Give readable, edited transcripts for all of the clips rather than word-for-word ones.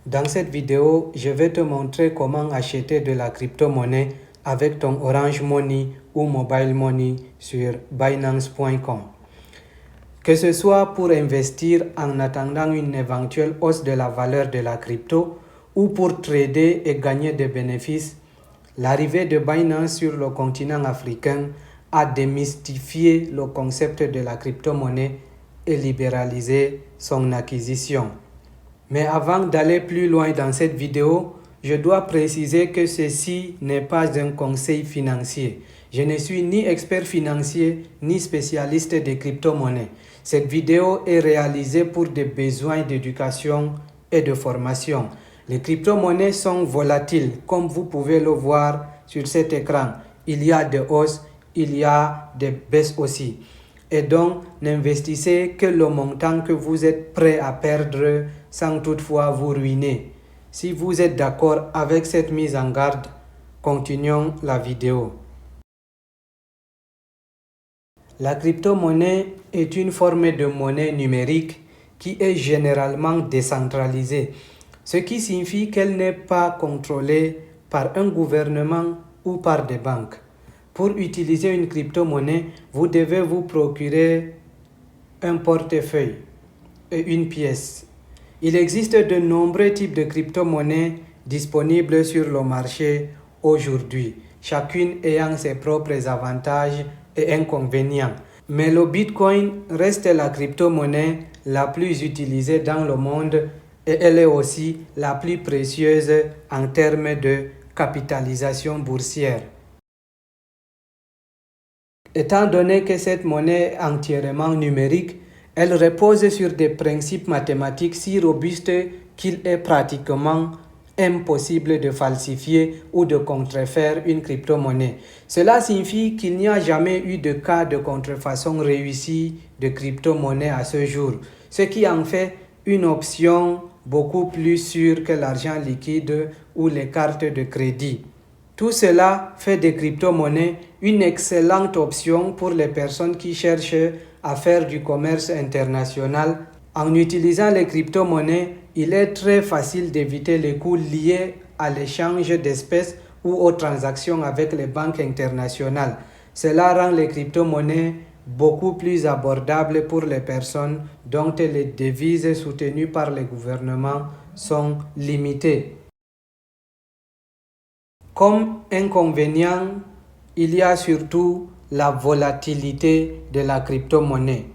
Dans cette vidéo, je vais te montrer comment acheter de la crypto-monnaie avec ton Orange Money ou Mobile Money sur Binance.com. Que ce soit pour investir en attendant une éventuelle hausse de la valeur de la crypto ou pour trader et gagner des bénéfices, l'arrivée de Binance sur le continent africain a démystifié le concept de la crypto-monnaie et libéralisé son acquisition. Mais avant d'aller plus loin dans cette vidéo, je dois préciser que ceci n'est pas un conseil financier. Je ne suis ni expert financier ni spécialiste des crypto-monnaies. Cette vidéo est réalisée pour des besoins d'éducation et de formation. Les crypto-monnaies sont volatiles, comme vous pouvez le voir sur cet écran. Il y a des hausses, il y a des baisses aussi. Et donc, n'investissez que le montant que vous êtes prêt à perdre sans toutefois vous ruiner. Si vous êtes d'accord avec cette mise en garde, continuons la vidéo. La crypto-monnaie est une forme de monnaie numérique qui est généralement décentralisée, ce qui signifie qu'elle n'est pas contrôlée par un gouvernement ou par des banques. Pour utiliser une crypto-monnaie, vous devez vous procurer un portefeuille et une pièce. Il existe de nombreux types de crypto-monnaies disponibles sur le marché aujourd'hui, chacune ayant ses propres avantages et inconvénients. Mais le Bitcoin reste la crypto-monnaie la plus utilisée dans le monde et elle est aussi la plus précieuse en termes de capitalisation boursière. Étant donné que cette monnaie est entièrement numérique, elle repose sur des principes mathématiques si robustes qu'il est pratiquement impossible de falsifier ou de contrefaire une crypto-monnaie. Cela signifie qu'il n'y a jamais eu de cas de contrefaçon réussie de crypto-monnaie à ce jour, ce qui en fait une option beaucoup plus sûre que l'argent liquide ou les cartes de crédit. Tout cela fait des crypto-monnaies une excellente option pour les personnes qui cherchent à faire du commerce international. En utilisant les crypto-monnaies, il est très facile d'éviter les coûts liés à l'échange d'espèces ou aux transactions avec les banques internationales. Cela rend les crypto-monnaies beaucoup plus abordables pour les personnes dont les devises soutenues par les gouvernements sont limitées. Comme inconvénient, il y a surtout la volatilité de la crypto-monnaie.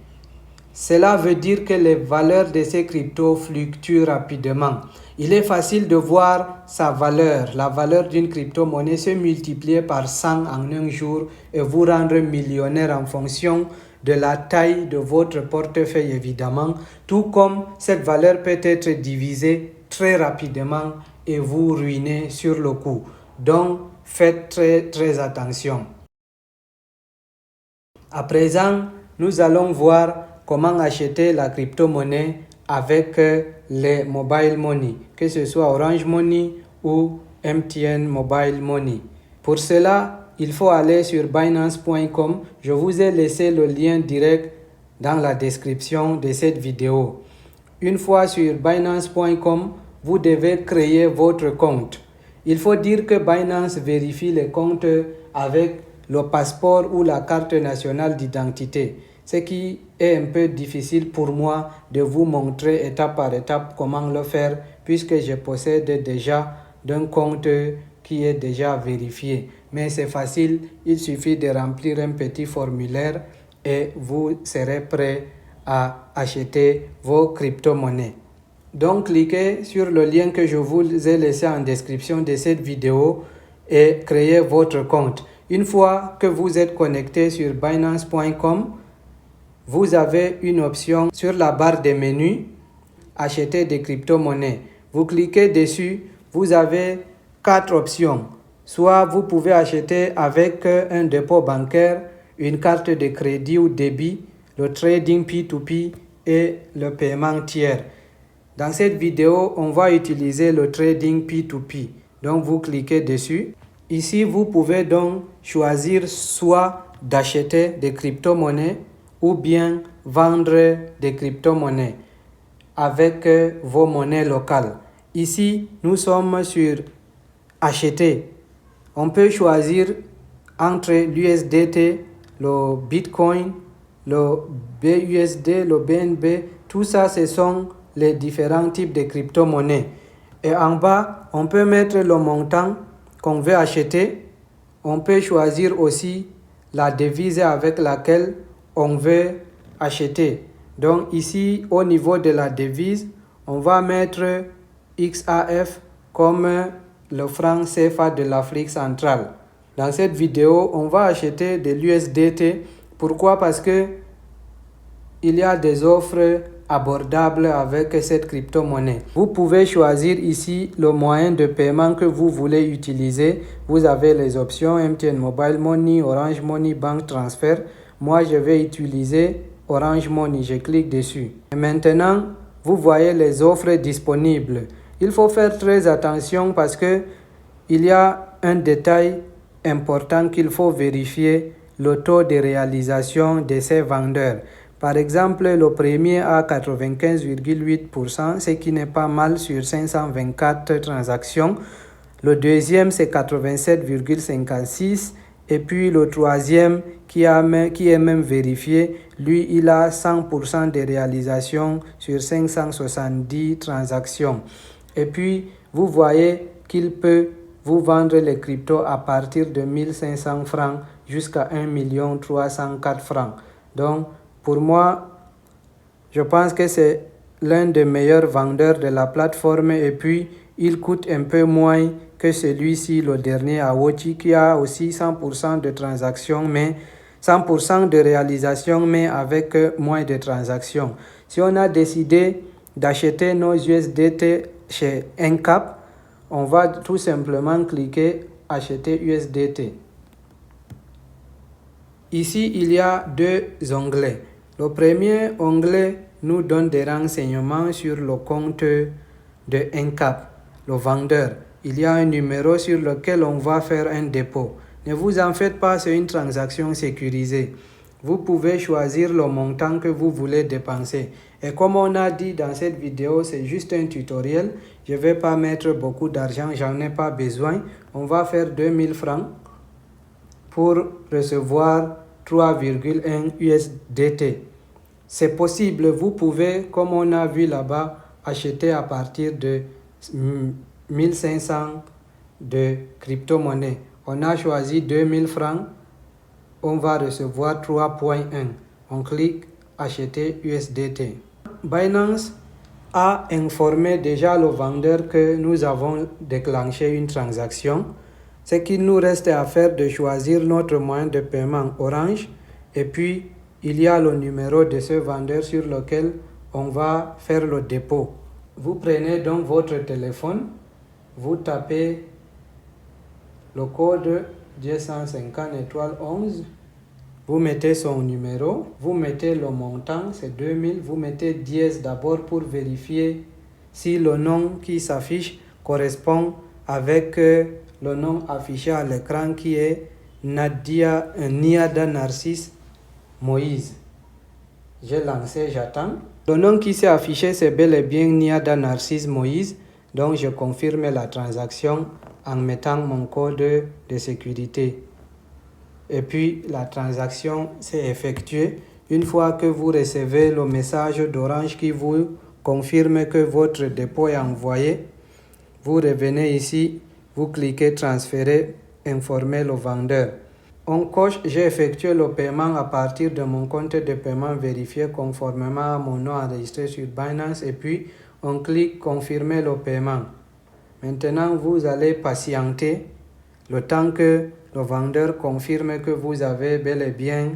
Cela veut dire que les valeurs de ces cryptos fluctuent rapidement. Il est facile de voir sa valeur, la valeur d'une crypto-monnaie se multiplier par 100 en un jour et vous rendre millionnaire en fonction de la taille de votre portefeuille évidemment, tout comme cette valeur peut être divisée très rapidement et vous ruiner sur le coup. Donc, faites très attention. À présent, nous allons voir comment acheter la crypto-monnaie avec les mobile money, que ce soit Orange Money ou MTN Mobile Money. Pour cela, il faut aller sur Binance.com. Je vous ai laissé le lien direct dans la description de cette vidéo. Une fois sur Binance.com, vous devez créer votre compte. Il faut dire que Binance vérifie les comptes avec le passeport ou la carte nationale d'identité, ce qui est un peu difficile pour moi de vous montrer étape par étape comment le faire puisque je possède déjà un compte qui est déjà vérifié. Mais c'est facile, il suffit de remplir un petit formulaire et vous serez prêt à acheter vos crypto-monnaies. Donc, cliquez sur le lien que je vous ai laissé en description de cette vidéo et créez votre compte. Une fois que vous êtes connecté sur Binance.com, vous avez une option sur la barre des menus « Acheter des crypto-monnaies ». Vous cliquez dessus, vous avez 4 options. Soit vous pouvez acheter avec un dépôt bancaire, une carte de crédit ou débit, le trading P2P et le paiement tiers. Dans cette vidéo, on va utiliser le trading P2P. Donc, vous cliquez dessus. Ici, vous pouvez donc choisir soit d'acheter des crypto-monnaies ou bien vendre des crypto-monnaies avec vos monnaies locales. Ici, nous sommes sur acheter. On peut choisir entre l'USDT, le Bitcoin, le BUSD, le BNB. Tout ça, ce sont les différents types de crypto-monnaies. Et en bas, on peut mettre le montant qu'on veut acheter. On peut choisir aussi la devise avec laquelle on veut acheter. Donc ici, au niveau de la devise, on va mettre XAF comme le franc CFA de l'Afrique centrale. Dans cette vidéo, on va acheter de l'USDT. Pourquoi? Parce que il y a des offres abordables avec cette crypto-monnaie. Vous pouvez choisir ici le moyen de paiement que vous voulez utiliser. Vous avez les options MTN Mobile Money, Orange Money, Bank Transfer. Moi, je vais utiliser Orange Money. Je clique dessus. Et maintenant, vous voyez les offres disponibles. Il faut faire très attention parce que il y a un détail important qu'il faut vérifier, le taux de réalisation de ces vendeurs. Par exemple, le premier a 95,8%, ce qui n'est pas mal sur 524 transactions. Le deuxième, c'est 87,56%. Et puis le troisième, qui est même vérifié, lui, il a 100% de réalisation sur 570 transactions. Et puis, vous voyez qu'il peut vous vendre les cryptos à partir de 1500 francs jusqu'à 1 304 francs. Donc, pour moi, je pense que c'est l'un des meilleurs vendeurs de la plateforme et puis il coûte un peu moins que celui-ci, le dernier Awochi, qui a aussi 100% de transactions, mais 100% de réalisation, mais avec moins de transactions. Si on a décidé d'acheter nos USDT chez Ncap, on va tout simplement cliquer acheter USDT. Ici, il y a deux onglets. Le premier onglet nous donne des renseignements sur le compte de Ncap, le vendeur. Il y a un numéro sur lequel on va faire un dépôt. Ne vous en faites pas, c'est une transaction sécurisée. Vous pouvez choisir le montant que vous voulez dépenser. Et comme on a dit dans cette vidéo, c'est juste un tutoriel. Je ne vais pas mettre beaucoup d'argent, j'en ai pas besoin. On va faire 2000 francs pour recevoir 3,1 USDT. C'est possible, vous pouvez, comme on a vu là-bas, acheter à partir de 1500 de crypto-monnaie. On a choisi 2000 francs, on va recevoir 3,1. On clique acheter USDT. Binance a informé déjà le vendeur que nous avons déclenché une transaction. Ce qu'il nous reste à faire de choisir notre moyen de paiement Orange et puis il y a le numéro de ce vendeur sur lequel on va faire le dépôt. Vous prenez donc votre téléphone, vous tapez le code 250*11, vous mettez son numéro, vous mettez le montant, c'est 2000, vous mettez dièse d'abord pour vérifier si le nom qui s'affiche correspond avec le nom affiché à l'écran qui est Niada Narcisse Moïse. J'ai lancé, j'attends. Le nom qui s'est affiché, c'est bel et bien Niada Narcisse Moïse. Donc, je confirme la transaction en mettant mon code de sécurité. Et puis, la transaction s'est effectuée. Une fois que vous recevez le message d'Orange qui vous confirme que votre dépôt est envoyé, vous revenez ici, vous cliquez transférer, informer le vendeur. On coche, j'ai effectué le paiement à partir de mon compte de paiement vérifié conformément à mon nom enregistré sur Binance et puis on clique confirmer le paiement. Maintenant, vous allez patienter le temps que le vendeur confirme que vous avez bel et bien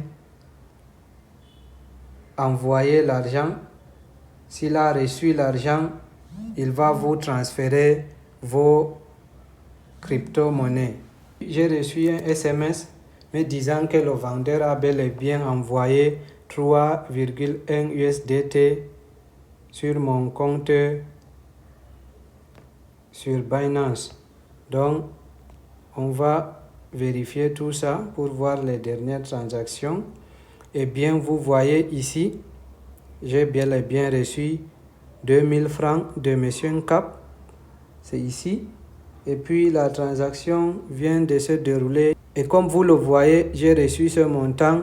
envoyé l'argent. S'il a reçu l'argent, il va vous transférer vos crypto-monnaies. J'ai reçu un SMS me disant que le vendeur a bel et bien envoyé 3,1 USDT sur mon compte sur Binance. Donc, on va vérifier tout ça pour voir les dernières transactions. Et bien, vous voyez ici, j'ai bel et bien reçu 2000 francs de M. Ncap c'est ici. Et puis la transaction vient de se dérouler. Et comme vous le voyez, j'ai reçu ce montant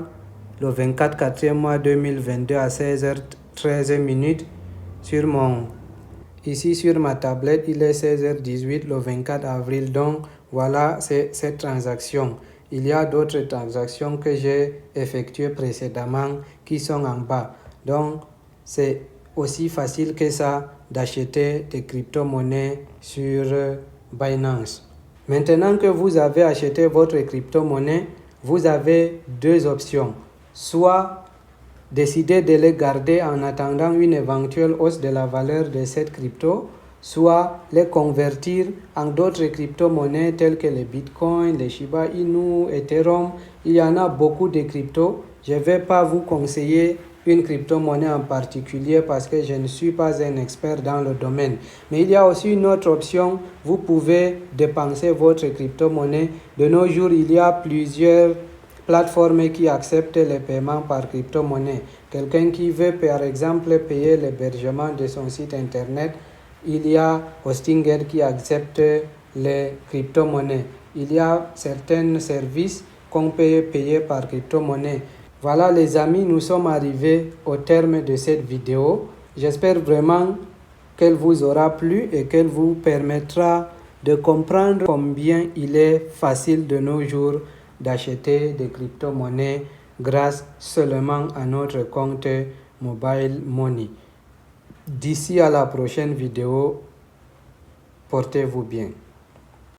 le 24/4e mois 2022 à 16h13 ici sur ma tablette. Il est 16h18 le 24 avril. Donc voilà, c'est cette transaction. Il y a d'autres transactions que j'ai effectuées précédemment qui sont en bas. Donc c'est aussi facile que ça d'acheter des crypto-monnaies sur Binance. Maintenant que vous avez acheté votre crypto-monnaie, vous avez deux options. Soit décider de les garder en attendant une éventuelle hausse de la valeur de cette crypto, soit les convertir en d'autres crypto-monnaies telles que les bitcoins, les Shiba Inu, Ethereum. Il y en a beaucoup de cryptos. Je ne vais pas vous conseiller une crypto-monnaie en particulier parce que je ne suis pas un expert dans le domaine. Mais il y a aussi une autre option. Vous pouvez dépenser votre crypto-monnaie. De nos jours, il y a plusieurs plateformes qui acceptent les paiements par crypto-monnaie. Quelqu'un qui veut par exemple payer l'hébergement de son site internet, il y a Hostinger qui accepte les crypto-monnaies. Il y a certains services qu'on peut payer par crypto-monnaie. Voilà les amis, nous sommes arrivés au terme de cette vidéo. J'espère vraiment qu'elle vous aura plu et qu'elle vous permettra de comprendre combien il est facile de nos jours d'acheter des crypto-monnaies grâce seulement à notre compte Mobile Money. D'ici à la prochaine vidéo, portez-vous bien.